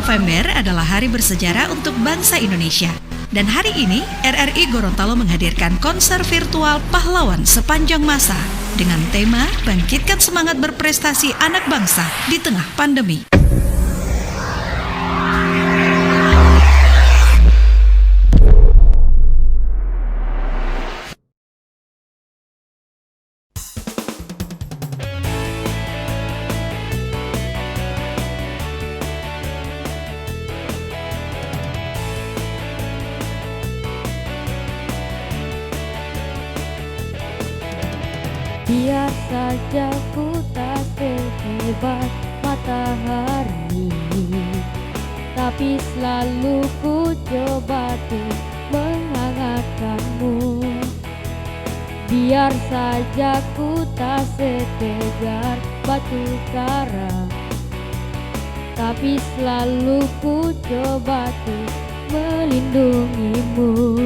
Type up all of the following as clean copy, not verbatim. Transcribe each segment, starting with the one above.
November adalah hari bersejarah untuk bangsa Indonesia. Dan hari ini, RRI Gorontalo menghadirkan konser virtual pahlawan sepanjang masa dengan tema Bangkitkan Semangat Berprestasi Anak Bangsa di Tengah Pandemi. Biar saja ku tak sehebat matahari, tapi selalu ku coba tuh menghangatkanmu. Biar saja ku tak setegar batu karang, tapi selalu ku coba tuh melindungimu.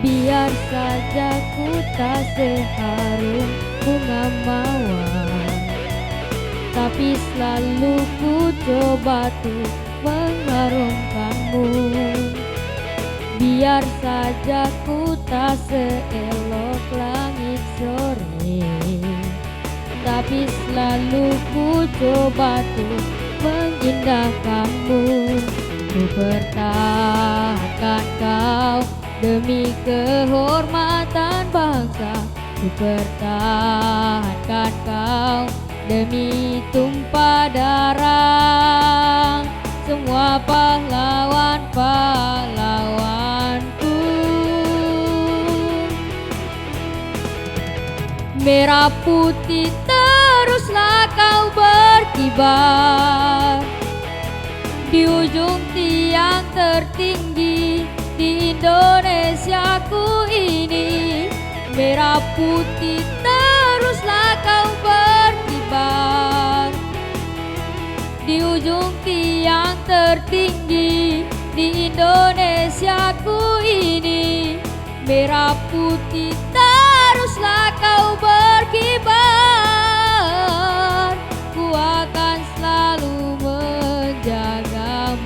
Biar saja ku tak seharum bunga mawar, tapi selalu ku coba tuh mengharumkanmu. Biar saja ku tak seelok langit sore, tapi selalu ku coba tuh mengindahkanmu. Ku pertahankan kau demi kehormatan bangsa, ku pertahankan kau demi tumpah darah semua pahlawan-pahlawanku. Merah putih teruslah kau berkibar di ujung tiang tertinggi di Indonesiaku ini. Merah putih teruslah kau berkibar di ujung tiang tertinggi di Indonesiaku ini. Merah putih teruslah kau berkibar, ku akan selalu menjagamu.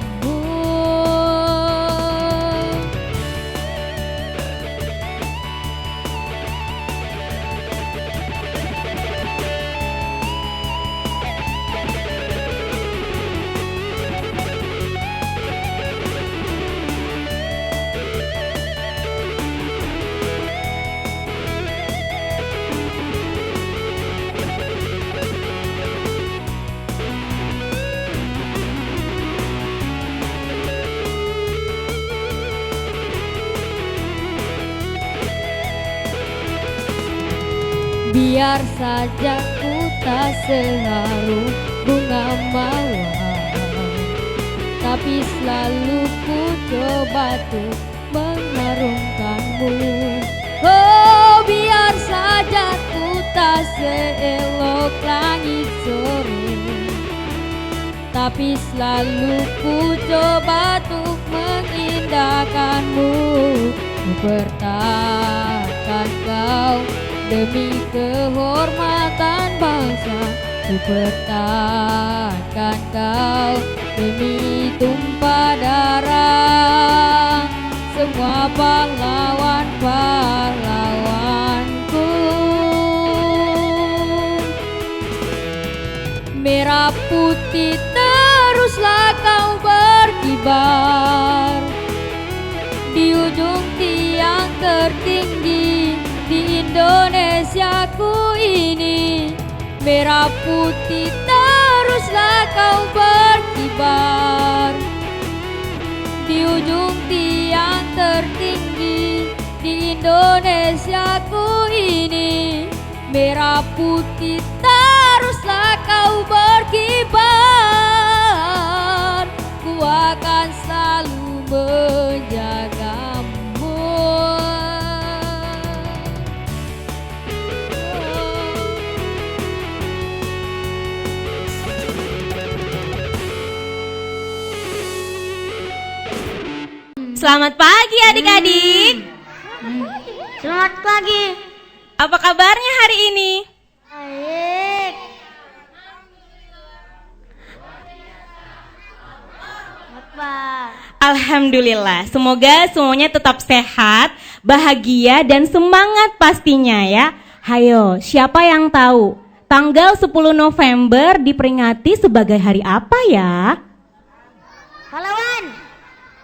Biar saja ku tak seharum bunga mawar, tapi selalu ku coba tuh mengharumkanmu. Oh, biar saja ku tak seelok langit sore, tapi selalu ku coba tuh mengindahkanmu. Ku pertahankan kau demi kehormatan bangsa, ku pertahankan kau demi tumpah darah semua pahlawan-pahlawanku. Merah putih teruslah kau berkibar di ujung tiang tertinggi di Indonesiaku ini. Merah putih teruslah kau berkibar di ujung tiang tertinggi di Indonesiaku ini. Merah putih teruslah kau berkibar, ku akan selalu menjagamu. Selamat pagi adik-adik. Selamat pagi. Apa kabarnya hari ini? Baik. Alhamdulillah, semoga semuanya tetap sehat, bahagia, dan semangat pastinya ya. Hayo, siapa yang tahu tanggal 10 November diperingati sebagai hari apa ya? Pahlawan.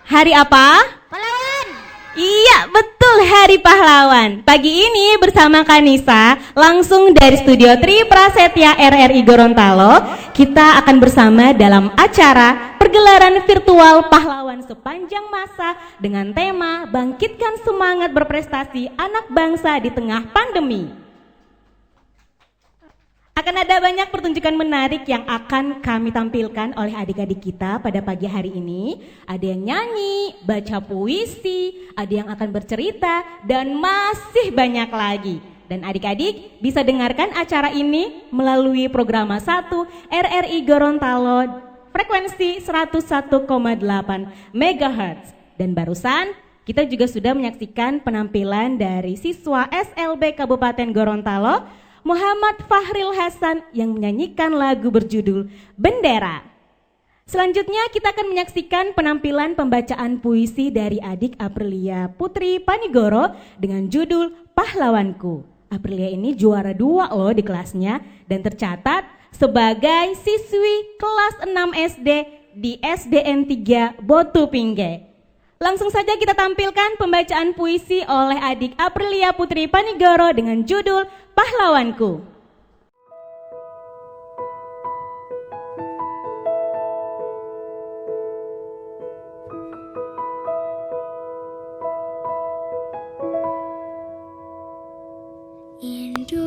Hari apa? Pahlawan. Iya, betul, Hari Pahlawan. Pagi ini bersama Kanisa, langsung dari Studio Tri Prasetya RRI Gorontalo, kita akan bersama dalam acara pergelaran virtual pahlawan sepanjang masa dengan tema Bangkitkan Semangat Berprestasi Anak Bangsa di Tengah Pandemi. Akan ada banyak pertunjukan menarik yang akan kami tampilkan oleh adik-adik kita pada pagi hari ini. Ada yang nyanyi, baca puisi, ada yang akan bercerita, dan masih banyak lagi. Dan adik-adik bisa dengarkan acara ini melalui program 1 RRI Gorontalo frekuensi 101,8 MHz. Dan barusan kita juga sudah menyaksikan penampilan dari siswa SLB Kabupaten Gorontalo Muhammad Fahril Hasan yang menyanyikan lagu berjudul Bendera. Selanjutnya kita akan menyaksikan penampilan pembacaan puisi dari adik Aprilia Putri Panigoro dengan judul Pahlawanku. Aprilia ini juara 2 loh di kelasnya dan tercatat sebagai siswi kelas 6 SD di SDN 3 Botu Pingge. Langsung saja kita tampilkan pembacaan puisi oleh adik Aprilia Putri Panigoro dengan judul Pahlawanku.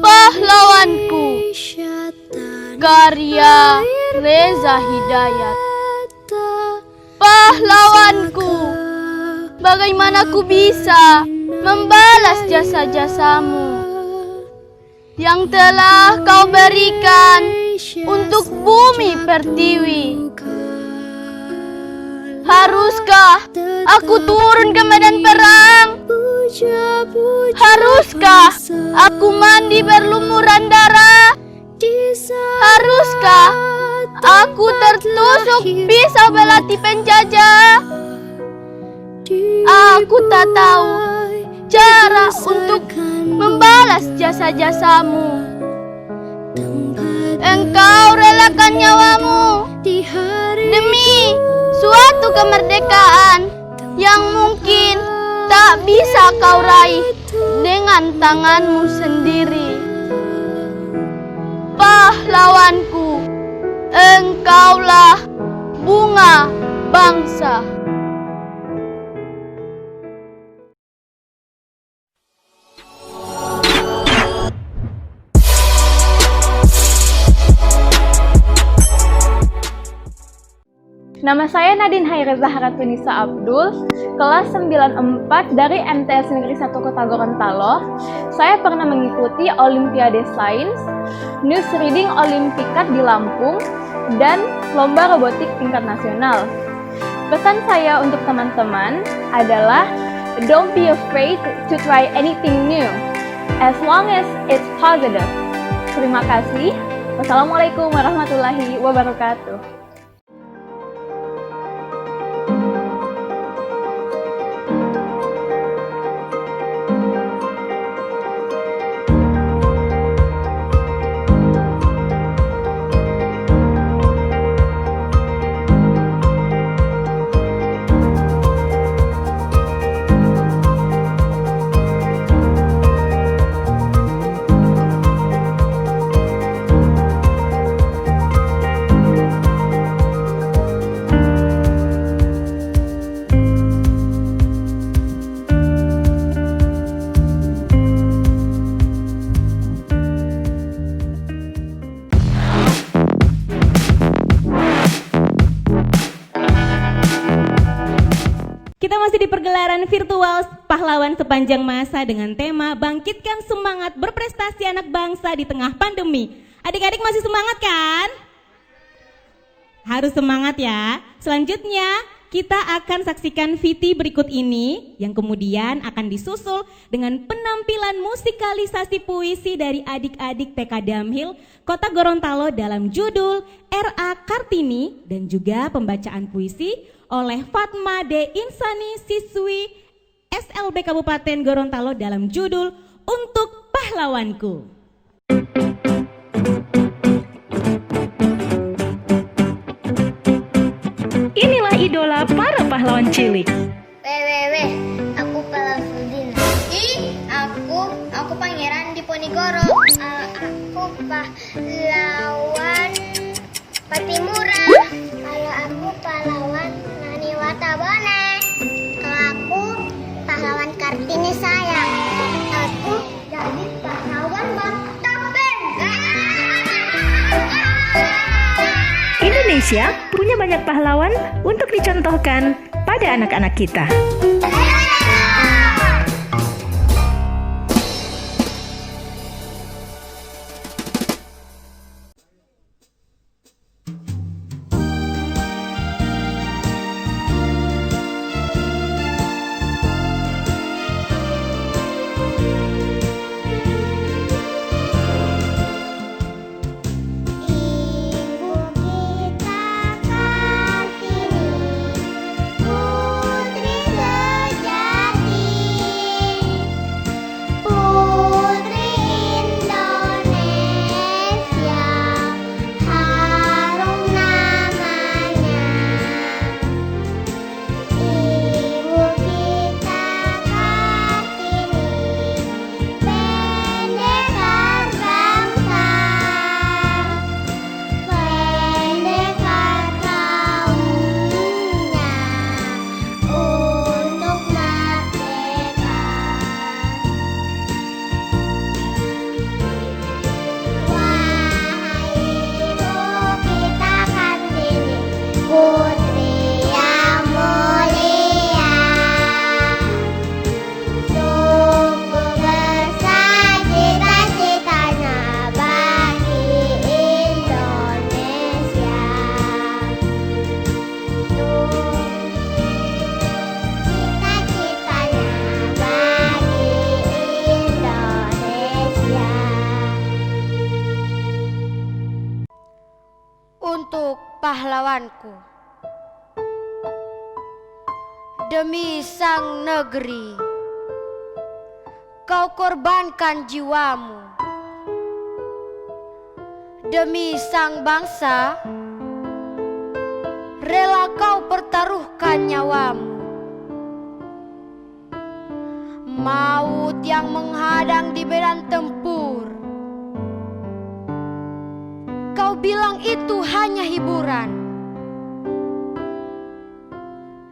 Pahlawanku, karya Reza Hidayat. Pahlawanku, bagaimana ku bisa membalas jasa-jasamu yang telah kau berikan untuk bumi pertiwi? Haruskah aku turun ke medan perang? Haruskah aku mandi berlumuran darah? Haruskah aku tertusuk pisau belati penjajah? Aku tak tahu cara untuk membalas jasa-jasamu. Engkau relakan nyawamu demi suatu kemerdekaan yang mungkin tak bisa kau raih dengan tanganmu sendiri. Pahlawanku, engkaulah bunga bangsa. Nama saya Nadine Haireza Zahratunisa Abdul, kelas 94 dari MTS Negeri 1 Kota Gorontalo. Saya pernah mengikuti Olimpiade Sains, News Reading Olimpikat di Lampung, dan Lomba Robotik tingkat nasional. Pesan saya untuk teman-teman adalah don't be afraid to try anything new, as long as it's positive. Terima kasih. Wassalamualaikum warahmatullahi wabarakatuh. Pergelaran virtual pahlawan sepanjang masa dengan tema Bangkitkan Semangat Berprestasi Anak Bangsa di Tengah Pandemi. Adik-adik masih semangat kan? Harus semangat ya. Selanjutnya kita akan saksikan VT berikut ini yang kemudian akan disusul dengan penampilan musikalisasi puisi dari adik-adik TK Damhil Kota Gorontalo dalam judul R.A. Kartini dan juga pembacaan puisi oleh Fatma D. Insani siswi SLB Kabupaten Gorontalo dalam judul Untuk Pahlawanku. Inilah idola para pahlawan cilik. Wewewe, aku Palafudin. Aku Pangeran Diponegoro. Aku pahlawan Patimura. Kalau aku pahlawan Nani Watabone. Kalau aku pahlawan Kartini sayang. Aku jadi pahlawan Bantapeng. Indonesia punya banyak pahlawan untuk dicontohkan pada anak-anak kita. Untuk pahlawanku, demi sang negeri, kau korbankan jiwamu. Demi sang bangsa, rela kau pertaruhkan nyawamu. Maut yang menghadang di medan tempur, kau bilang itu hanya hiburan.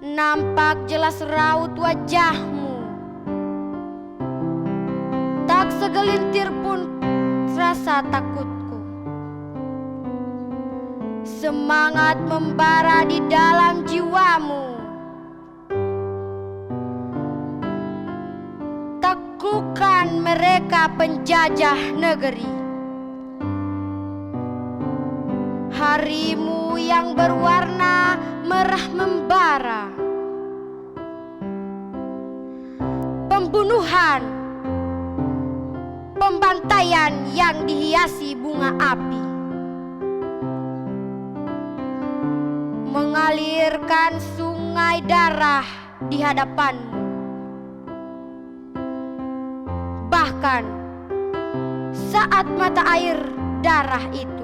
Nampak jelas raut wajahmu, tak segelintir pun rasa takutku. Semangat membara di dalam jiwamu, taklukkan mereka penjajah negeri. Harimu yang berwarna merah membara, pembunuhan, pembantaian yang dihiasi bunga api, mengalirkan sungai darah di hadapanmu. Bahkan saat mata air darah itu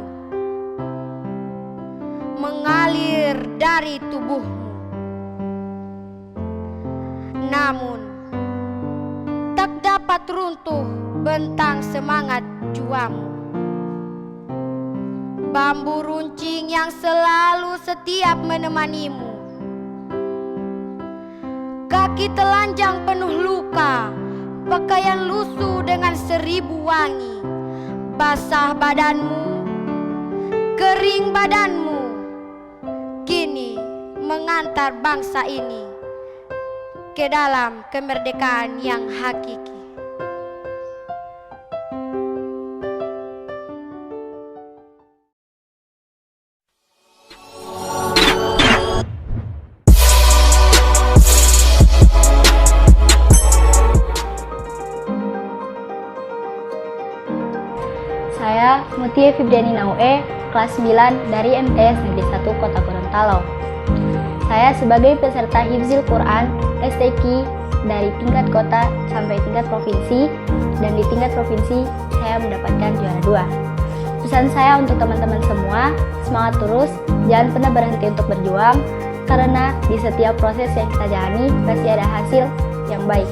mengalir dari tubuhmu, namun tak dapat runtuh bentang semangat juamu. Bambu runcing yang selalu setiap menemanimu, kaki telanjang penuh luka, pakaian lusuh dengan 1000 wangi, basah badanmu, kering badanmu, kini mengantar bangsa ini ke dalam kemerdekaan yang hakiki. Tia Fibriani Naue, kelas 9 dari MTS Negeri 1 Kota Gorontalo. Saya sebagai peserta Hifzil Quran STQ dari tingkat kota sampai tingkat provinsi, dan di tingkat provinsi saya mendapatkan juara 2. Pesan saya untuk teman-teman semua, semangat terus, jangan pernah berhenti untuk berjuang, karena di setiap proses yang kita jalani pasti ada hasil yang baik.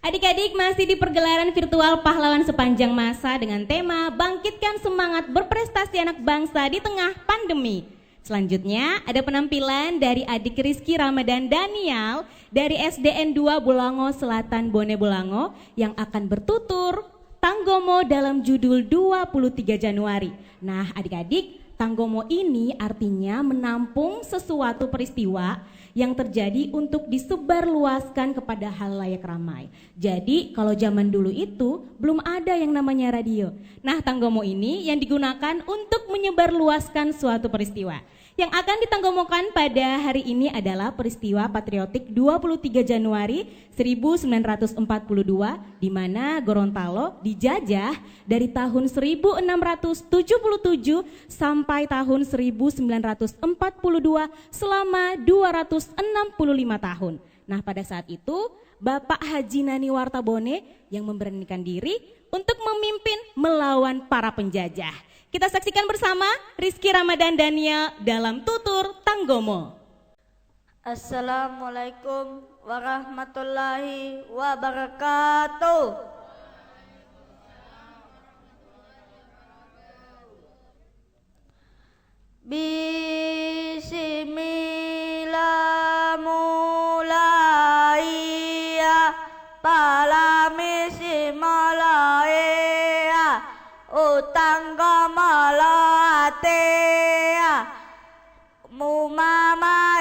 Adik-adik masih di pergelaran virtual pahlawan sepanjang masa dengan tema Bangkitkan Semangat Berprestasi Anak Bangsa di Tengah Pandemi. Selanjutnya ada penampilan dari adik Rizky Ramadan Daniel dari SDN 2 Bolango Selatan Bone Bolango yang akan bertutur Tanggomo dalam judul 23 Januari. Nah adik-adik, Tanggomo ini artinya menampung sesuatu peristiwa yang terjadi untuk disebarluaskan kepada halayak ramai. Jadi kalau zaman dulu itu belum ada yang namanya radio. Nah Tanggomo ini yang digunakan untuk menyebarluaskan suatu peristiwa. Yang akan ditanggomokan pada hari ini adalah peristiwa patriotik 23 Januari 1942 di mana Gorontalo dijajah dari tahun 1677 sampai tahun 1942 selama 265 tahun. Nah pada saat itu Bapak Haji Nani Wartabone yang memberanikan diri untuk memimpin melawan para penjajah. Kita saksikan bersama Rizky Ramadan Daniel dalam tutur Tanggomo. Assalamualaikum warahmatullahi wabarakatuh. Bismillah mulai ya palamisi mulai ya utang gamalate ya mumama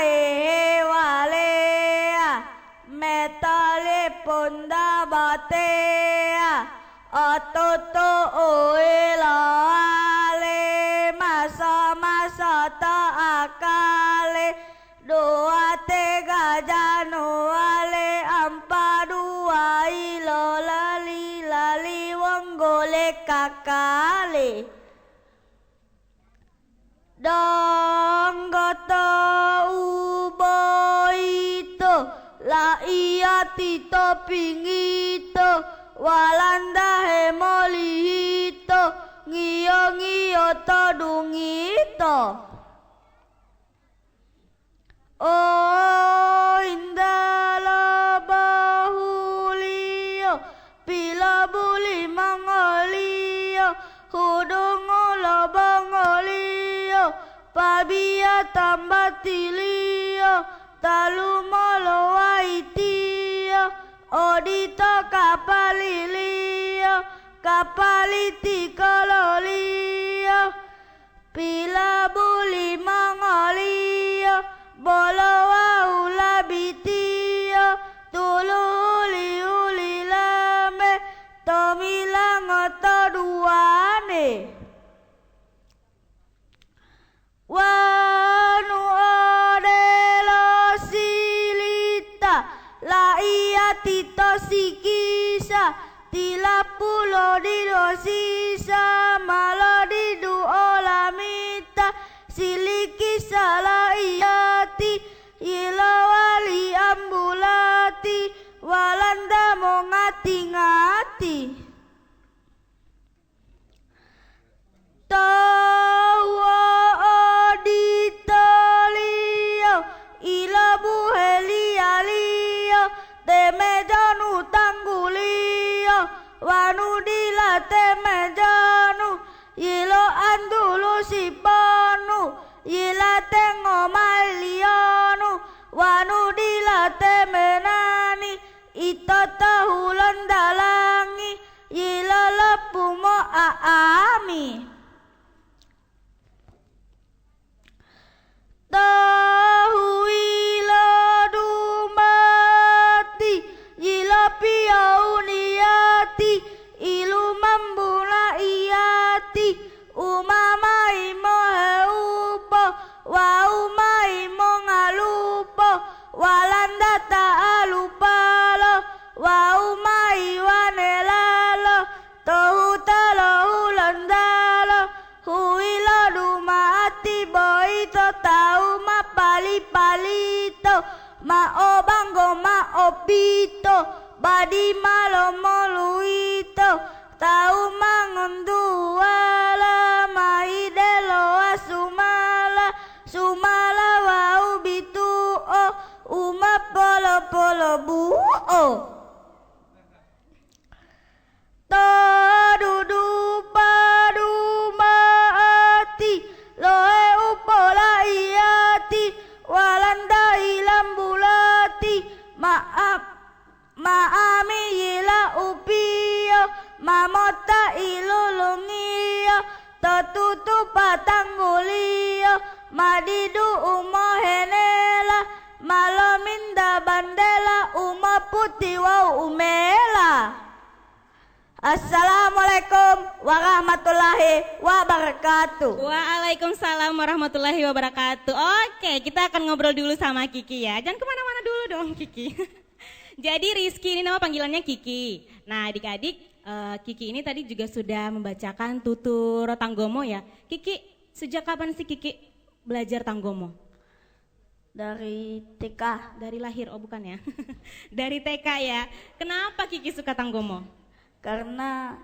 wale ya metale ponda bate ya atoto oelale masa masa ta akale doa tega januale ampa dua ilo lali lali wonggole kakale danggoto uboito la iya tito pingito walanda hemolito ngiyo ngiyo to dungito oh indala bahulio pila buli mangolio hudungulo bangolio pabia tambatilio talumolo waitio odito kapalilio kapaliti kololio pila buli mangolio bolo waula bitio tulu uli uli lame tomilang oto duane wanu odelo silita la iya tito sikisa tila pulo di dosisa malo di du olamita siliki sala iyati ila wali ambulati walanda mo ngati-ngati tawa oditolio ila buhelialio temejanu tanggulio wanu dila temejanu ilo andulu sipanu ila tengo malionu wanu dila temenani ito tahulan dalangi ila lepumo aami tahu ila dumati ila piauniati ilu mambuna mao bango mao pito badi malo moluito tau mangonduala maidelo asumala sumala wau bitu o uma polo polo buo tadudu padu maati loe upola iati walanda ilambulati maaf maami ila upio mamota ilulungio totutu patanggulio madidu umohenela malominda bandela uma putih wau umela. Assalamualaikum warahmatullahi wabarakatuh. Waalaikumsalam warahmatullahi wabarakatuh. Oke, kita akan ngobrol dulu sama Kiki ya. Jangan kemana-mana dulu dong Kiki. Jadi Rizky ini nama panggilannya Kiki. Nah adik-adik, Kiki ini tadi juga sudah membacakan tutur Tanggomo ya. Kiki, sejak kapan sih Kiki belajar Tanggomo? Dari TK. Dari lahir, oh bukan ya. Dari TK ya. Kenapa Kiki suka Tanggomo? Karena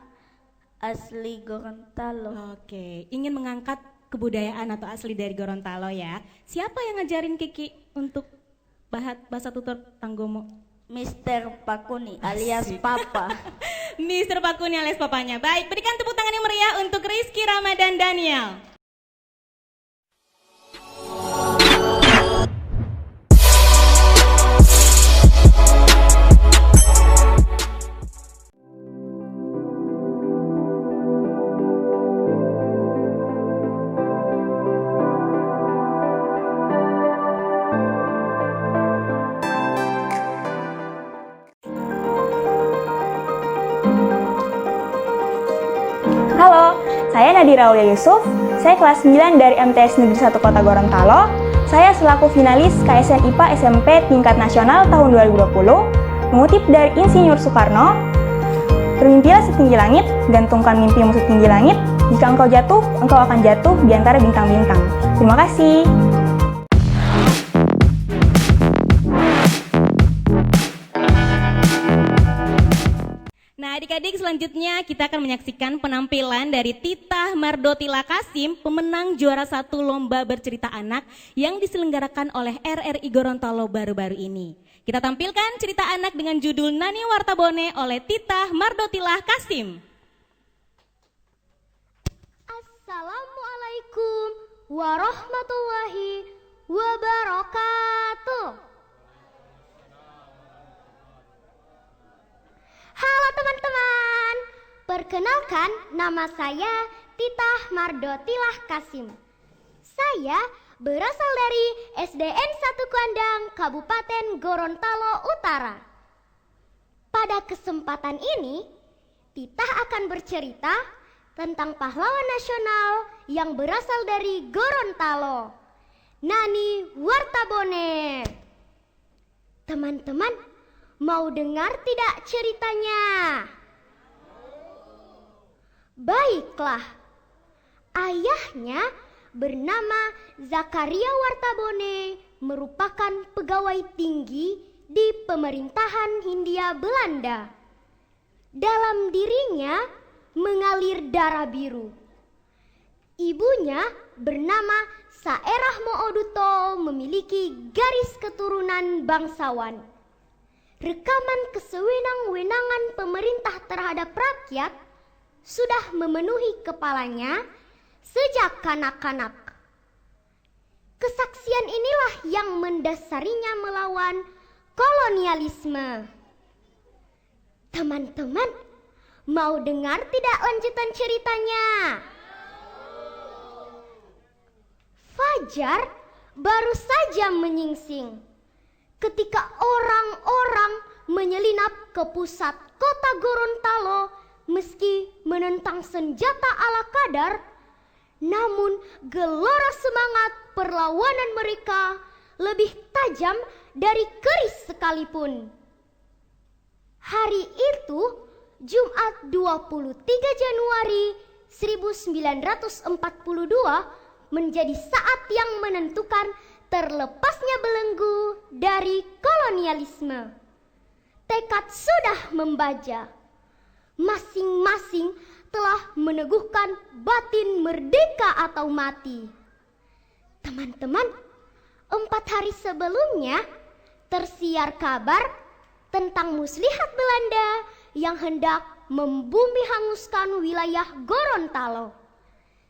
asli Gorontalo. Oke, ingin mengangkat kebudayaan atau asli dari Gorontalo ya. Siapa yang ngajarin Kiki untuk bahasa tutur Tanggomo? Mister Pakuni alias Papa. Mister Pakuni alias papanya. Baik, berikan tepuk tangan yang meriah untuk Rizky Ramadan Daniel. Halo, saya Nadira Aulia Yusuf, saya kelas 9 dari MTS Negeri 1 Kota Gorontalo. Saya selaku finalis KSN IPA SMP tingkat nasional tahun 2020, mengutip dari Insinyur Soekarno, bermimpilah setinggi langit, gantungkan mimpimu setinggi langit, jika engkau jatuh, engkau akan jatuh di antara bintang-bintang. Terima kasih. Adik-adik, selanjutnya kita akan menyaksikan penampilan dari Titah Mardotila Kasim, pemenang juara 1 lomba bercerita anak yang diselenggarakan oleh RRI Gorontalo baru-baru ini. Kita tampilkan cerita anak dengan judul Nani Wartabone oleh Titah Mardotila Kasim. Assalamualaikum warahmatullahi wabarakatuh. Halo teman-teman, perkenalkan nama saya Titah Mardotilah Kasim. Saya berasal dari SDN 1 Kuandang, Kabupaten Gorontalo Utara. Pada kesempatan ini, Titah akan bercerita tentang pahlawan nasional yang berasal dari Gorontalo, Nani Wartabone. Teman-teman, mau dengar tidak ceritanya? Baiklah, ayahnya bernama Zakaria Wartabone merupakan pegawai tinggi di pemerintahan Hindia Belanda. Dalam dirinya mengalir darah biru. Ibunya bernama Saerah Mooduto memiliki garis keturunan bangsawan. Rekaman kesewenang-wenangan pemerintah terhadap rakyat sudah memenuhi kepalanya sejak kanak-kanak. Kesaksian inilah yang mendasarinya melawan kolonialisme. Teman-teman, mau dengar tidak lanjutan ceritanya? Fajar baru saja menyingsing ketika orang-orang menyelinap ke pusat kota Gorontalo meski menentang senjata ala Kadar, namun gelora semangat perlawanan mereka lebih tajam dari keris sekalipun. Hari itu, Jumat 23 Januari 1942, menjadi saat yang menentukan terlepasnya belenggu dari kolonialisme. Tekad sudah membaja. Masing-masing telah meneguhkan batin merdeka atau mati. Teman-teman, 4 hari sebelumnya tersiar kabar tentang muslihat Belanda yang hendak membumi hanguskan wilayah Gorontalo.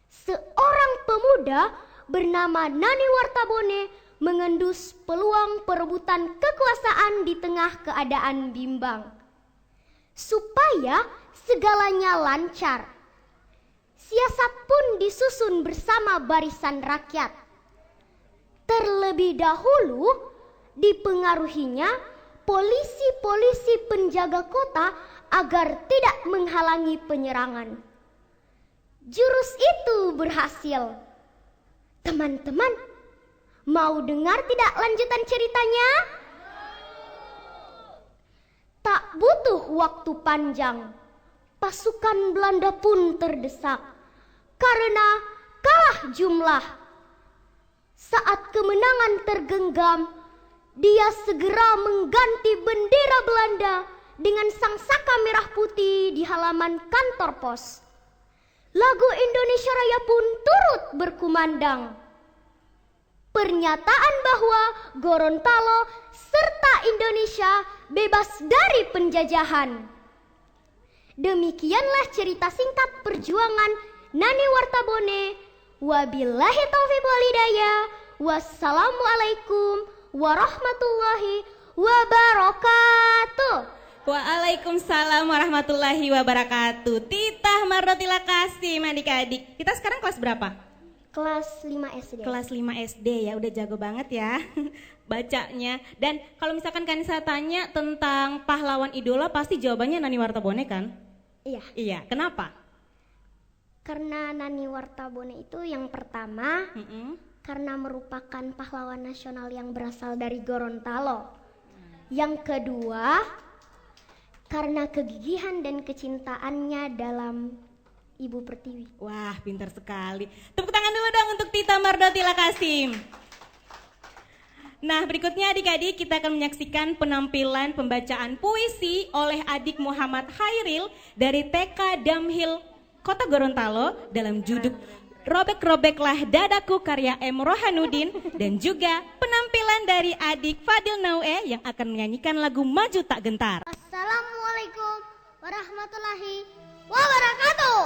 Seorang pemuda bernama Nani Wartabone mengendus peluang perebutan kekuasaan di tengah keadaan bimbang. Supaya segalanya lancar, siasat pun disusun bersama barisan rakyat. Terlebih dahulu dipengaruhinya polisi-polisi penjaga kota agar tidak menghalangi penyerangan. Jurus itu berhasil. Teman-teman, mau dengar tidak lanjutan ceritanya? Tak butuh waktu panjang, pasukan Belanda pun terdesak karena kalah jumlah. Saat kemenangan tergenggam, dia segera mengganti bendera Belanda dengan sangsaka merah putih di halaman kantor pos. Lagu Indonesia Raya pun turut berkumandang. Pernyataan bahwa Gorontalo serta Indonesia bebas dari penjajahan. Demikianlah cerita singkat perjuangan Nani Wartabone. Wabillahi taufiq walhidayah. Wassalamualaikum warahmatullahi wabarakatuh. Waalaikumsalam warahmatullahi wabarakatuh. Titah Mardotila Kasim, adik-adik. Kita sekarang kelas berapa? Kelas 5 SD. Kelas 5 SD ya, udah jago banget ya bacanya. Dan kalau misalkan Kanisa tanya tentang pahlawan idola, pasti jawabannya Nani Wartabone kan? Iya. Iya, kenapa? Karena Nani Wartabone itu yang pertama, karena merupakan pahlawan nasional yang berasal dari Gorontalo. Yang kedua, karena kegigihan dan kecintaannya dalam Ibu Pertiwi. Wah, pintar sekali. Tepuk tangan dulu dong untuk Tita Mardotila Kasim. Nah, berikutnya adik-adik kita akan menyaksikan penampilan pembacaan puisi oleh adik Muhammad Hairil dari TK Damhil Kota Gorontalo dalam judul Robek-robeklah dadaku karya M. Rohanuddin, dan juga penampilan dari adik Fadil Naue yang akan menyanyikan lagu Maju Tak Gentar. Assalamualaikum warahmatullahi wabarakatuh.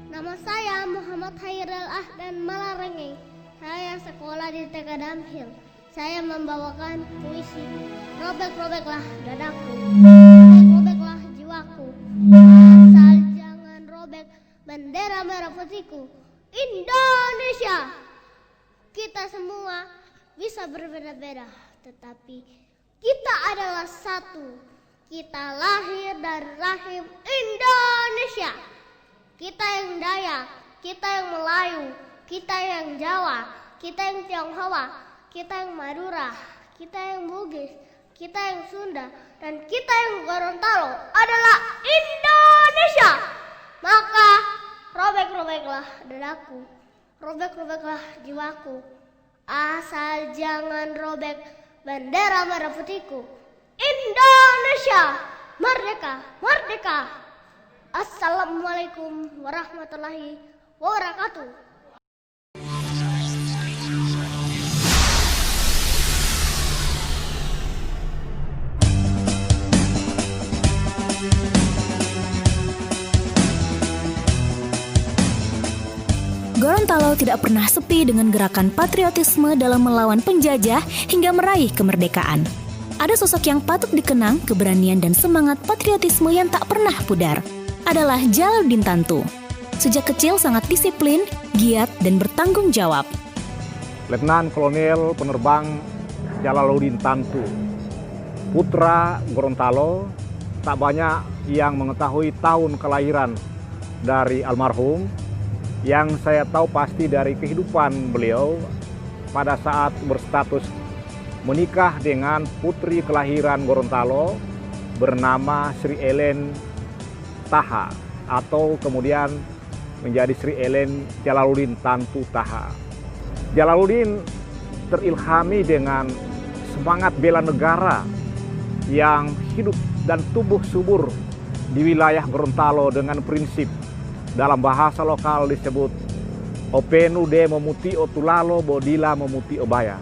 Nama saya Muhammad Hairil Ahdan Malarenge. Saya sekolah di TK Damhil. Saya membawakan puisi Robek-robeklah dadaku, robek-robeklah jiwaku, asal jangan robek bendera merah putihku. Indonesia, kita semua bisa berbeda-beda, tetapi kita adalah satu. Kita lahir dari rahim Indonesia. Kita yang Dayak, kita yang Melayu, kita yang Jawa, kita yang Tionghoa, kita yang Madura, kita yang Bugis, kita yang Sunda, dan kita yang Gorontalo adalah Indonesia. Maka robek-robeklah dadaku, robek-robeklah jiwaku, asal jangan robek bendera merah putihku. Indonesia, merdeka, merdeka. Assalamualaikum warahmatullahi wabarakatuh. Gorontalo tidak pernah sepi dengan gerakan patriotisme dalam melawan penjajah hingga meraih kemerdekaan. Ada sosok yang patut dikenang keberanian dan semangat patriotisme yang tak pernah pudar. Adalah Jalaluddin Tantu. Sejak kecil sangat disiplin, giat, dan bertanggung jawab. Letnan Kolonel Penerbang Jalaluddin Tantu, putra Gorontalo, tak banyak yang mengetahui tahun kelahiran dari almarhum. Yang saya tahu pasti dari kehidupan beliau pada saat berstatus menikah dengan putri kelahiran Gorontalo bernama Sri Ellen Taha, atau kemudian menjadi Sri Ellen Jalaluddin Tantu Taha. Jalaluddin terilhami dengan semangat bela negara yang hidup dan tumbuh subur di wilayah Gorontalo dengan prinsip dalam bahasa lokal disebut Openu de memuti otulalo bodila memuti obaya.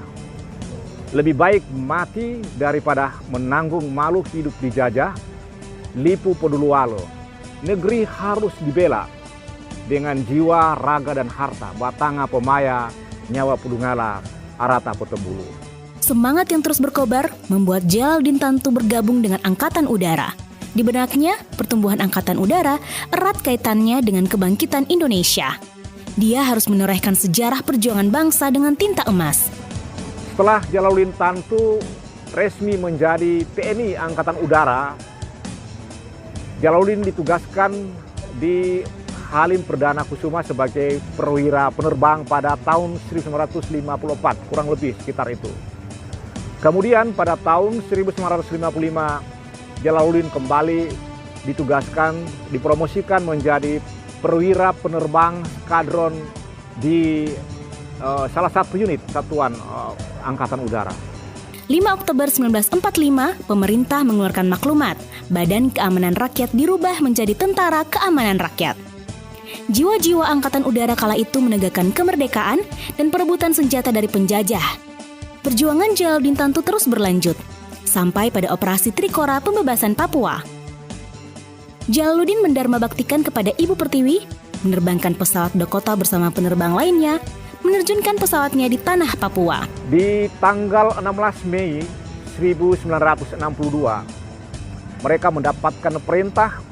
Lebih baik mati daripada menanggung malu hidup dijajah, lipu podulualo. Negeri harus dibela dengan jiwa, raga, dan harta, batanga pemaya, nyawa pudungala, arata potembulu. Semangat yang terus berkobar membuat Jalaluddin Tantu bergabung dengan Angkatan Udara. Di benaknya, pertumbuhan Angkatan Udara erat kaitannya dengan kebangkitan Indonesia. Dia harus menorehkan sejarah perjuangan bangsa dengan tinta emas. Setelah Jalaluddin Tantu resmi menjadi TNI Angkatan Udara, Jalaluddin ditugaskan di Halim Perdana Kusuma sebagai perwira penerbang pada tahun 1954, kurang lebih sekitar itu. Kemudian pada tahun 1955, Jalaluddin kembali ditugaskan, dipromosikan menjadi perwira penerbang skadron di salah satu unit satuan Angkatan Udara. 5 Oktober 1945, pemerintah mengeluarkan maklumat, Badan Keamanan Rakyat dirubah menjadi Tentara Keamanan Rakyat. Jiwa-jiwa Angkatan Udara kala itu menegakkan kemerdekaan dan perebutan senjata dari penjajah. Perjuangan Jalaluddin Tantu terus berlanjut, sampai pada operasi Trikora pembebasan Papua. Jalaluddin mendarmabaktikan kepada Ibu Pertiwi, menerbangkan pesawat Dakota bersama penerbang lainnya, menerjunkan pesawatnya di tanah Papua. Di tanggal 16 Mei 1962, mereka mendapatkan perintah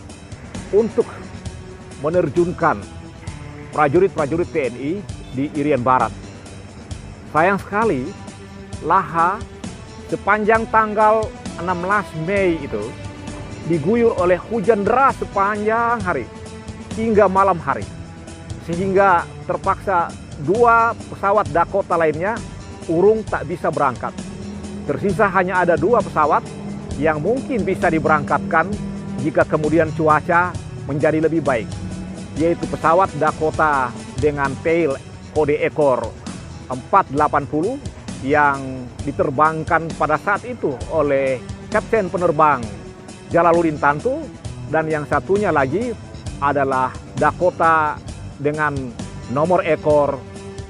untuk menerjunkan prajurit-prajurit TNI di Irian Barat. Sayang sekali, Laha sepanjang tanggal 16 Mei itu diguyur oleh hujan deras sepanjang hari hingga malam hari. Sehingga terpaksa 2 pesawat Dakota lainnya urung tak bisa berangkat. Tersisa hanya ada 2 pesawat yang mungkin bisa diberangkatkan jika kemudian cuaca menjadi lebih baik, yaitu pesawat Dakota dengan tail kode ekor 480 yang diterbangkan pada saat itu oleh Kapten Penerbang Jalaluddin Tantu, dan yang satunya lagi adalah Dakota dengan nomor ekor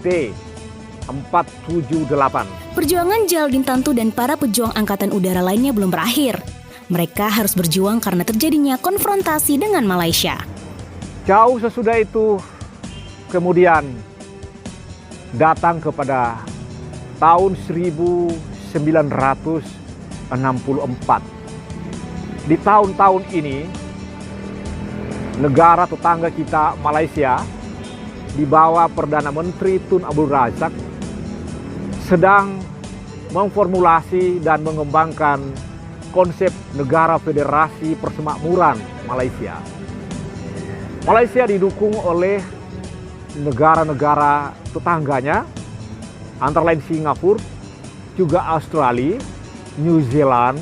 T478. Perjuangan Jalaluddin Tantu dan para pejuang Angkatan Udara lainnya belum berakhir. Mereka harus berjuang karena terjadinya konfrontasi dengan Malaysia. Jauh sesudah itu, kemudian datang kepada tahun 1964. Di tahun-tahun ini, negara tetangga kita Malaysia di bawah Perdana Menteri Tun Abdul Razak sedang memformulasi dan mengembangkan konsep negara federasi persemakmuran Malaysia. Malaysia didukung oleh negara-negara tetangganya, antara lain Singapura, juga Australia, New Zealand,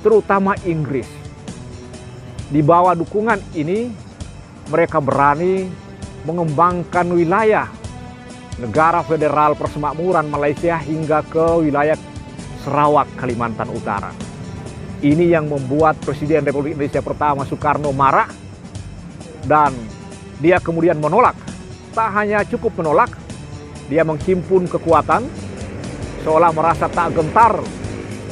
terutama Inggris. Di bawah dukungan ini, mereka berani mengembangkan wilayah negara federal persemakmuran Malaysia hingga ke wilayah Sarawak, Kalimantan Utara. Ini yang membuat Presiden Republik Indonesia pertama Soekarno marah, dan dia kemudian menolak. Tak hanya cukup menolak, dia menghimpun kekuatan, seolah merasa tak gentar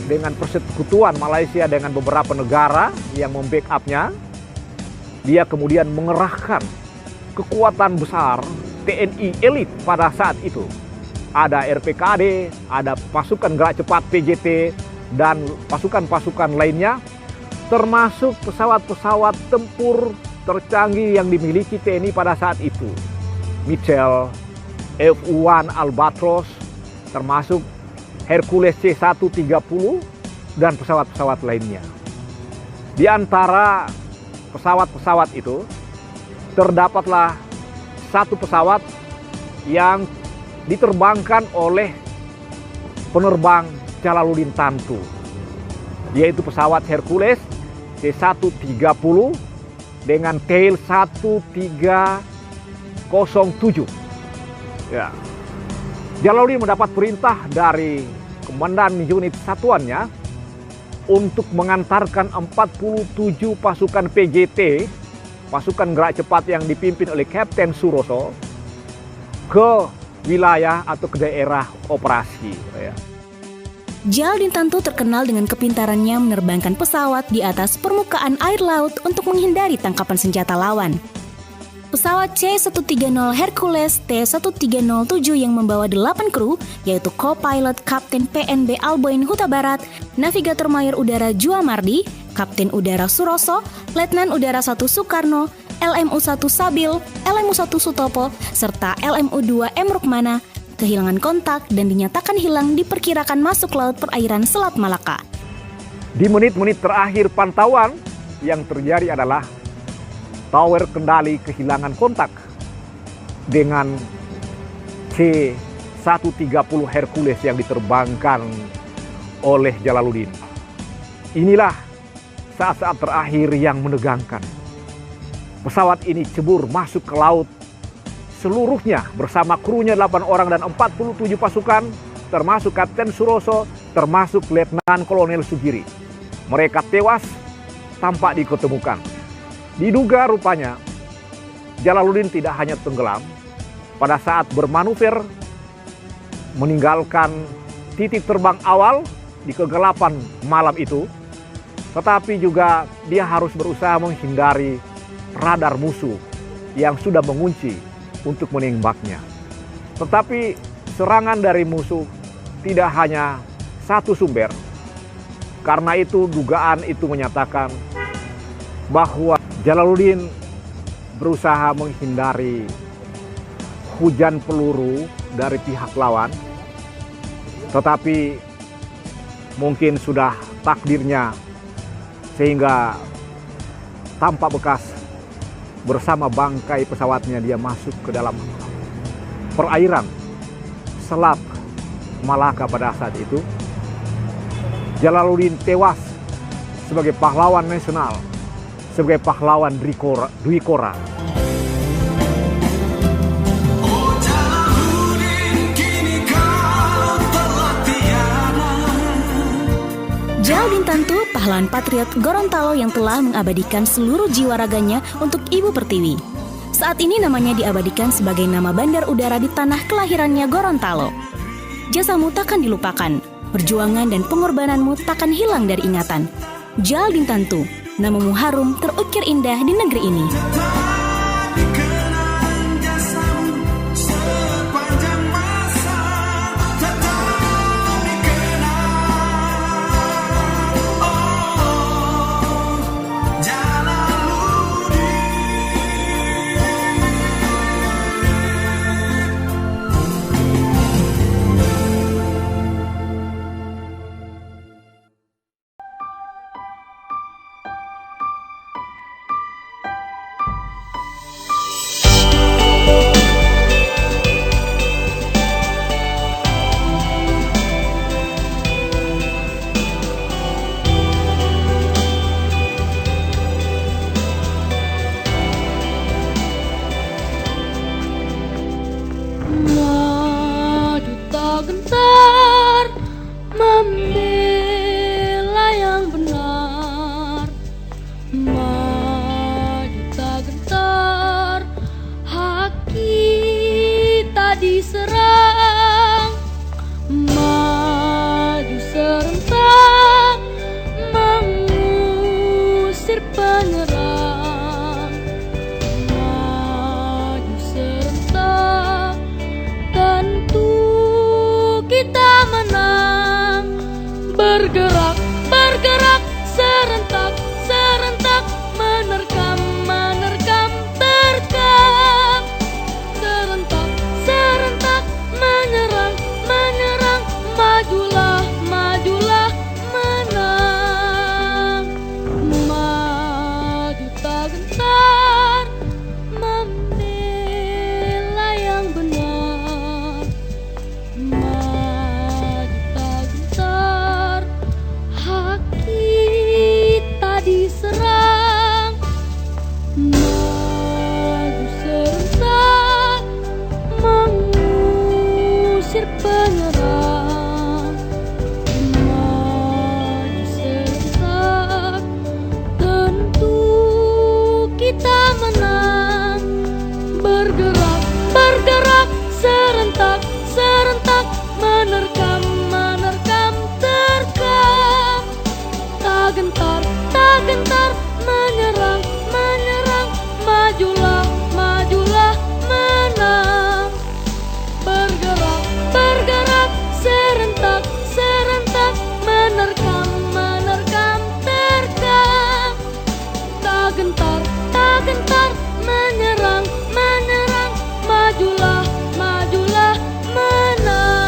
dengan persekutuan Malaysia dengan beberapa negara yang membackup-nya. Dia kemudian mengerahkan kekuatan besar TNI elit pada saat itu. Ada RPKAD, ada pasukan gerak cepat PJT, dan pasukan-pasukan lainnya, termasuk pesawat-pesawat tempur tercanggih yang dimiliki TNI pada saat itu. Mitchell, F1 Albatros, termasuk Hercules C-130, dan pesawat-pesawat lainnya. Di antara pesawat-pesawat itu, terdapatlah satu pesawat yang diterbangkan oleh penerbang Jalaluddin Tantu, yaitu pesawat Hercules C-130 dengan tail 138 Ya. Jalaluddin mendapat perintah dari komandan unit satuannya untuk mengantarkan 47 pasukan PGT, pasukan gerak cepat yang dipimpin oleh Kapten Suroso, ke wilayah atau ke daerah operasi. Ya. Jalaluddin Tantu terkenal dengan kepintarannya menerbangkan pesawat di atas permukaan air laut untuk menghindari tangkapan senjata lawan. Pesawat C-130 Hercules T-1307 yang membawa 8 kru, yaitu co-pilot Kapten PNB Alboin Huta Barat, Navigator Mayor Udara Juamardi, Kapten Udara Suroso, Letnan Udara 1 Soekarno, LMU-1 Sabil, LMU-1 Sutopo, serta LMU-2 M. Rukmana, kehilangan kontak dan dinyatakan hilang diperkirakan masuk laut perairan Selat Malaka. Di menit-menit terakhir pantauan, yang terjadi adalah tower kendali kehilangan kontak dengan C-130 Hercules yang diterbangkan oleh Jalaluddin. Inilah saat-saat terakhir yang menegangkan. Pesawat ini cebur masuk ke laut seluruhnya bersama krunya 8 orang dan 47 pasukan, termasuk Kapten Suroso, termasuk Letnan Kolonel Sugiri. Mereka tewas tanpa diketemukan. Diduga rupanya Jalaluddin tidak hanya tenggelam pada saat bermanuver meninggalkan titik terbang awal di kegelapan malam itu, tetapi juga dia harus berusaha menghindari radar musuh yang sudah mengunci untuk menembaknya. Tetapi serangan dari musuh tidak hanya satu sumber. Karena itu dugaan itu menyatakan bahwa Jalaluddin berusaha menghindari hujan peluru dari pihak lawan, tetapi mungkin sudah takdirnya sehingga tanpa bekas bersama bangkai pesawatnya dia masuk ke dalam perairan Selat Malaka pada saat itu. Jalaluddin tewas sebagai pahlawan nasional, sebagai pahlawan Dwi Kora. Jalaluddin Tantu, pahlawan patriot Gorontalo yang telah mengabadikan seluruh jiwa raganya untuk Ibu Pertiwi. Saat ini namanya diabadikan sebagai nama bandar udara di tanah kelahirannya Gorontalo. Jasamu takkan dilupakan, perjuangan dan pengorbananmu takkan hilang dari ingatan. Jalaluddin Tantu, namamu harum terukir indah di negeri ini. bergerak, bergerak, serentak, serentak, menerkam, menerkam, terkam. Tak gentar, tak gentar, menyerang, menyerang, majulah, majulah, menang. Bergerak, bergerak, serentak, serentak, menerkam, menerkam, terkam. Tak gentar, tak gentar, menyerang, menyerang, majulah, majulah, menang.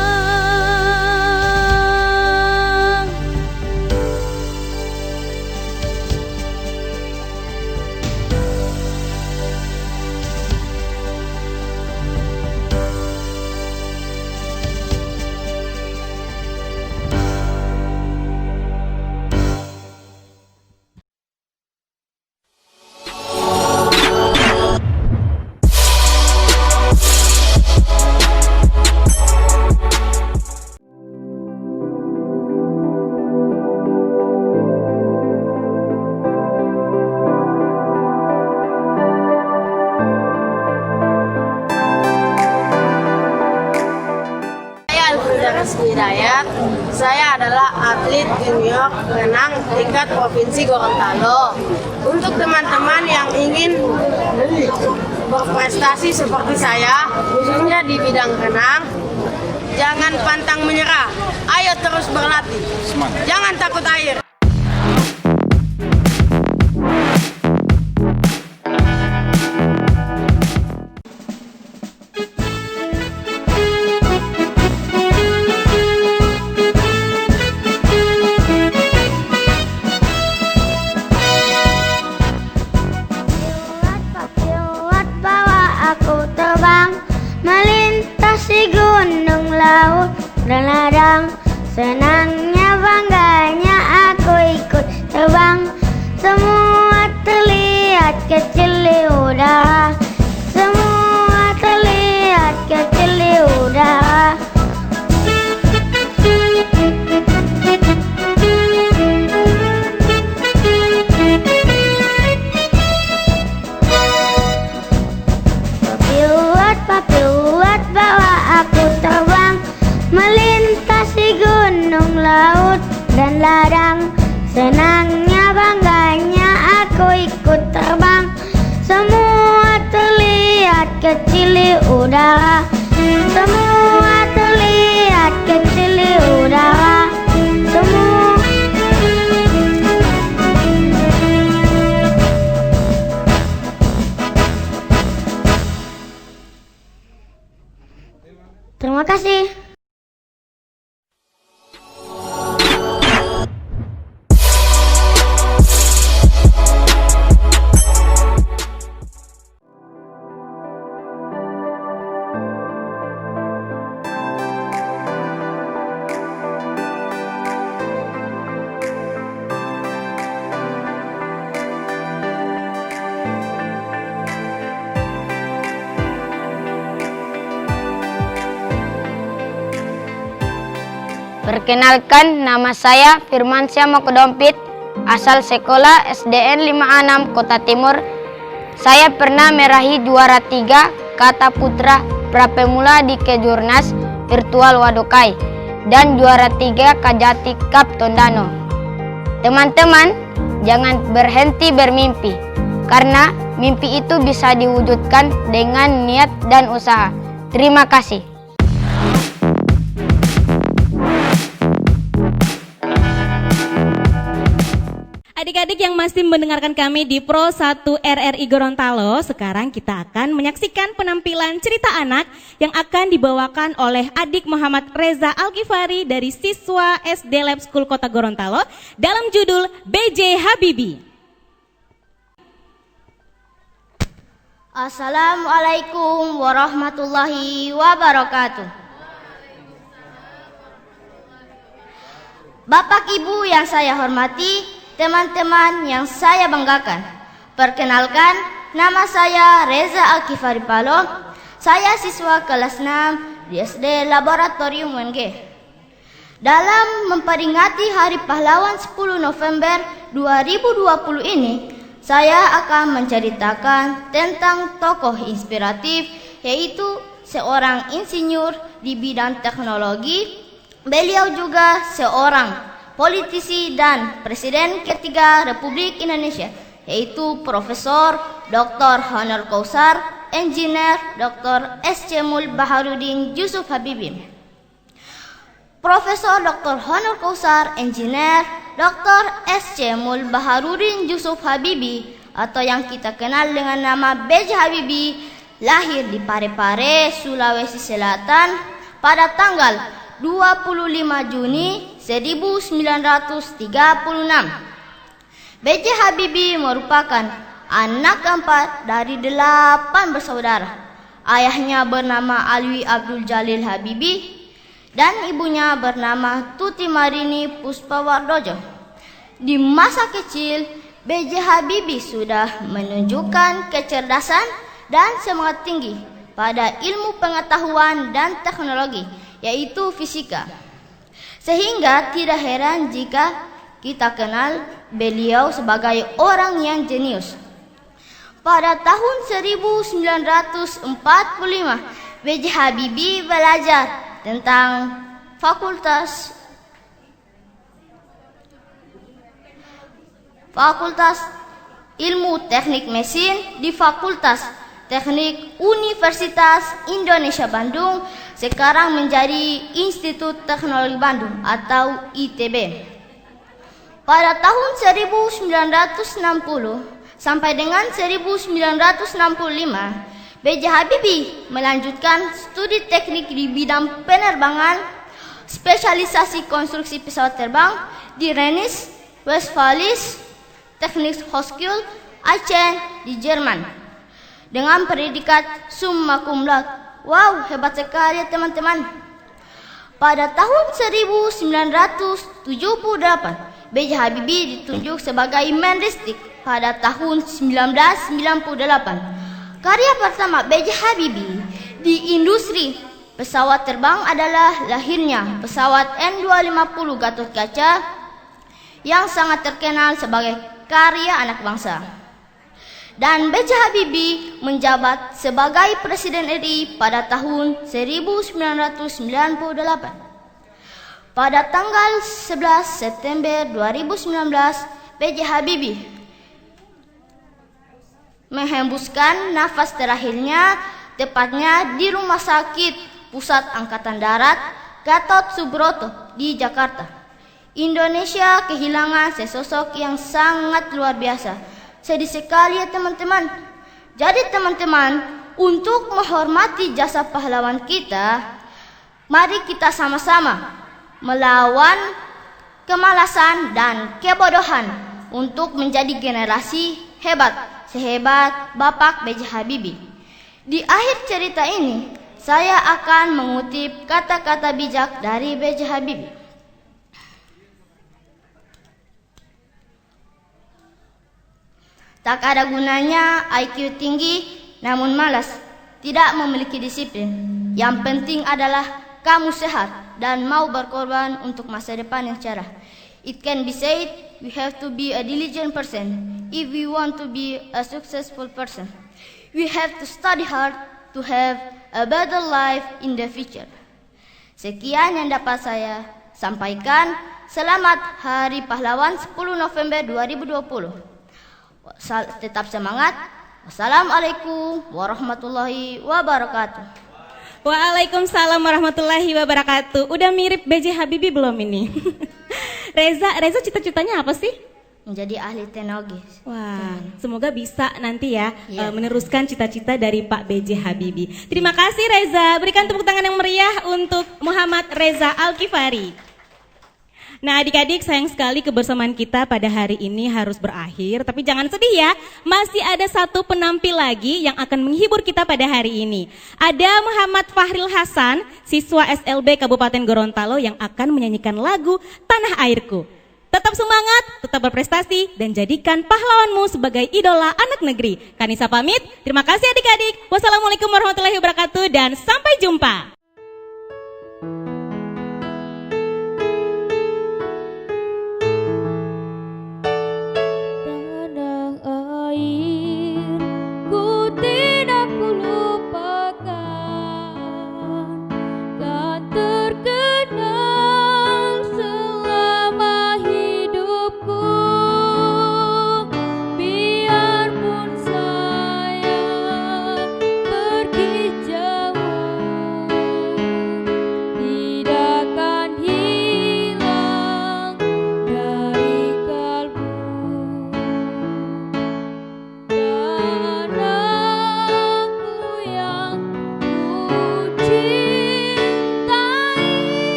Saya adalah atlet junior renang tingkat provinsi Gorontalo. Untuk teman-teman yang ingin berprestasi seperti saya, khususnya di bidang renang, jangan pantang menyerah. Ayo terus berlatih. Jangan takut air. Dan ladang, senangnya bangganya aku ikut terbang. Semua terlihat kecil di udara, semua terlihat kecil di udara. Papi buat bawa aku terbang, melintasi gunung, laut, dan ladang. Senangnya bangganya aku ikut terbang. Semua terlihat kecil di udara, semua terlihat kecil di udara. Semua terima kasih. Perkenalkan, nama saya Firmansyah Mokodompit, asal sekolah SDN 56 Kota Timur. Saya pernah meraih juara 3 kata putra prapemula di Kejurnas Virtual Wadokai dan juara 3 Kajati Cup Tondano. Teman-teman, jangan berhenti bermimpi, karena mimpi itu bisa diwujudkan dengan niat dan usaha. Terima kasih. Adik-adik yang masih mendengarkan kami di Pro 1 RRI Gorontalo, sekarang kita akan menyaksikan penampilan cerita anak yang akan dibawakan oleh adik Muhammad Reza Alkifari dari siswa SD Lab School Kota Gorontalo dalam judul BJ Habibi. Assalamualaikum warahmatullahi wabarakatuh. Bapak Ibu yang saya hormati, teman-teman yang saya banggakan, perkenalkan, nama saya Reza Alkifari Palo. Saya siswa kelas 6 di SD Laboratorium UNG. Dalam memperingati Hari Pahlawan 10 November 2020 ini, saya akan menceritakan tentang tokoh inspiratif, yaitu seorang insinyur di bidang teknologi. Beliau juga seorang politisi dan Presiden ketiga Republik Indonesia, yaitu Profesor Dr. Honor Kausar, Engineer Dr. S.C. Mul Baharudin Yusuf Habibie. Profesor Dr. Honor Kausar, Engineer Dr. S.C. Mul Baharudin Yusuf Habibie atau yang kita kenal dengan nama B.J. Habibie lahir di Parepare, Sulawesi Selatan pada tanggal 25 Juni 1936. B.J. Habibie merupakan anak keempat dari 8 bersaudara. Ayahnya bernama Alwi Abdul Jalil Habibie dan ibunya bernama Tuti Marini Puspawardojo. Di masa kecil, B.J. Habibie sudah menunjukkan kecerdasan dan semangat tinggi pada ilmu pengetahuan dan teknologi, yaitu fisika. Sehingga tidak heran jika kita kenal beliau sebagai orang yang jenius. Pada tahun 1945, B.J. Habibie belajar tentang Fakultas Ilmu Teknik Mesin di Fakultas Teknik Universitas Indonesia Bandung, sekarang menjadi Institut Teknologi Bandung atau ITB. Pada tahun 1960 sampai dengan 1965, B.J. Habibie melanjutkan studi teknik di bidang penerbangan, spesialisasi konstruksi pesawat terbang di Rennes Westfalis Technische Hochschule Aachen di Jerman dengan predikat summa cum laude. Wow, hebat sekali ya teman-teman. Pada tahun 1978, B.J. Habibie ditunjuk sebagai Menristek pada tahun 1998. Karya pertama B.J. Habibie di industri pesawat terbang adalah lahirnya pesawat N250 Gatotkaca yang sangat terkenal sebagai karya anak bangsa. Dan B.J. Habibie menjabat sebagai Presiden RI pada tahun 1998. Pada tanggal 11 September 2019, B.J. Habibie menghembuskan nafas terakhirnya tepatnya di Rumah Sakit Pusat Angkatan Darat Gatot Subroto di Jakarta. Indonesia kehilangan sesosok yang sangat luar biasa. Sedih sekali ya teman-teman. Jadi teman-teman, untuk menghormati jasa pahlawan kita, mari kita sama-sama melawan kemalasan dan kebodohan untuk menjadi generasi hebat sehebat Bapak B.J. Habibie. Di akhir cerita ini, saya akan mengutip kata-kata bijak dari B.J. Habibie. Tak ada gunanya IQ tinggi namun malas, tidak memiliki disiplin. Yang penting adalah kamu sehat dan mau berkorban untuk masa depan yang cerah. It can be said, we have to be a diligent person if we want to be a successful person. We have to study hard to have a better life in the future. Sekian yang dapat saya sampaikan. Selamat Hari Pahlawan 10 November 2020. Tetap semangat. Wassalamualaikum warahmatullahi wabarakatuh. Waalaikumsalam warahmatullahi wabarakatuh. Udah mirip B.J. Habibie belum ini? Reza cita-citanya apa sih? Menjadi ahli teknologi. Wah, semoga bisa nanti ya meneruskan cita-cita dari Pak B.J. Habibie. Terima kasih Reza. Berikan tepuk tangan yang meriah untuk Muhammad Reza Al-Kifari. Nah adik-adik, sayang sekali kebersamaan kita pada hari ini harus berakhir. Tapi jangan sedih ya, masih ada satu penampil lagi yang akan menghibur kita pada hari ini. Ada Muhammad Fahril Hasan, siswa SLB Kabupaten Gorontalo yang akan menyanyikan lagu Tanah Airku. Tetap semangat, tetap berprestasi, dan jadikan pahlawanmu sebagai idola anak negeri. Kanisa pamit, terima kasih adik-adik. Wassalamualaikum warahmatullahi wabarakatuh dan sampai jumpa.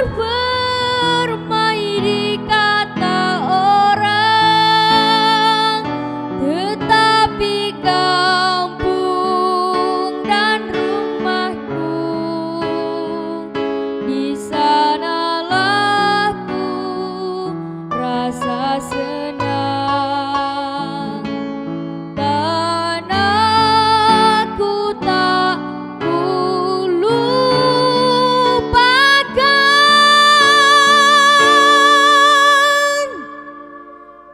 bermain di kata orang, tetapi kampung dan rumahku, di sanalah ku rasa senang, dan aku tak ku lupakan.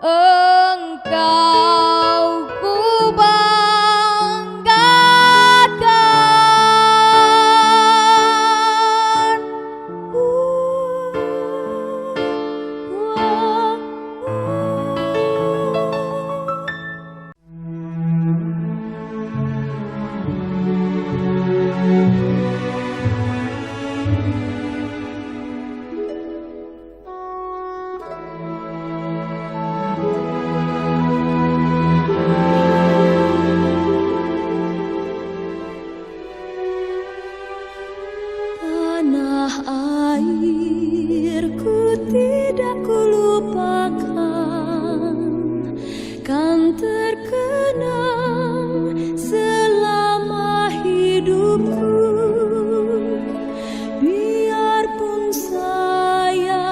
Engkau ku banggakan. Tanah airku tidak kulupakan, kan terkenang selama hidupku. Biarpun saya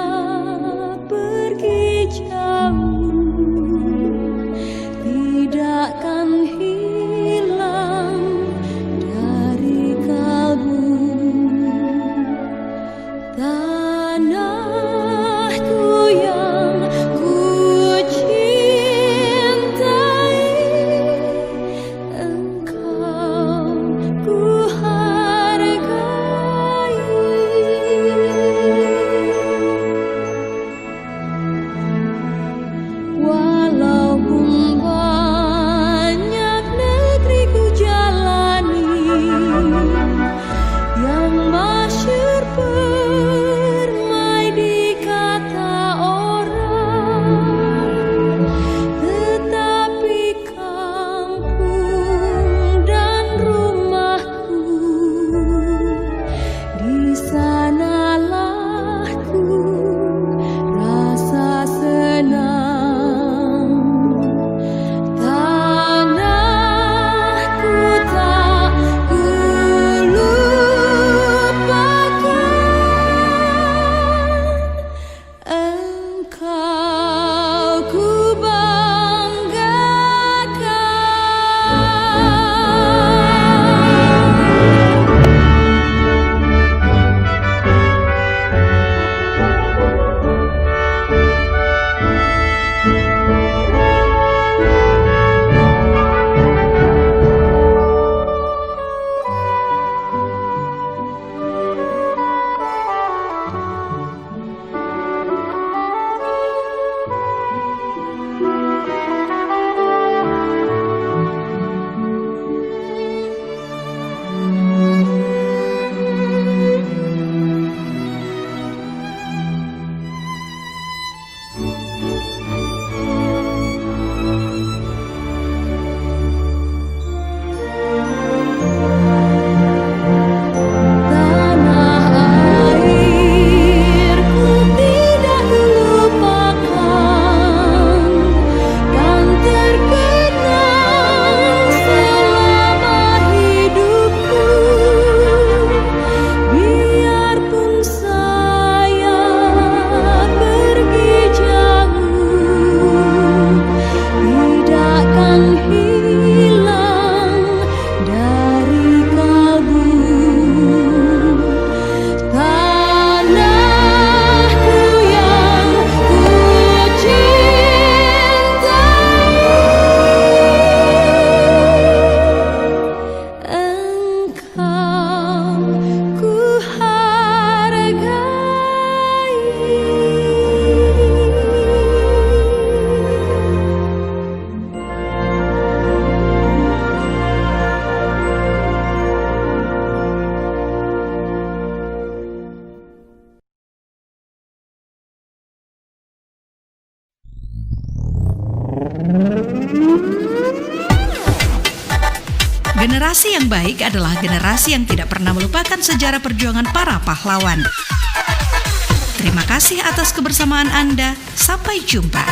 pergi jauh, tidakkan hilang dari kalbu. Tanahku yang ku cintai, engkau ku hargai. Walaupun banyak negeri ku jalani, yang masyhur permai di kata orang, tetapi kampung dan rumahku, di sanalah ku rasa senang. Tanahku tak ku lupakan, engkau ku Generasi yang baik adalah generasi yang tidak pernah melupakan sejarah perjuangan para pahlawan. Terima kasih atas kebersamaan Anda. Sampai jumpa.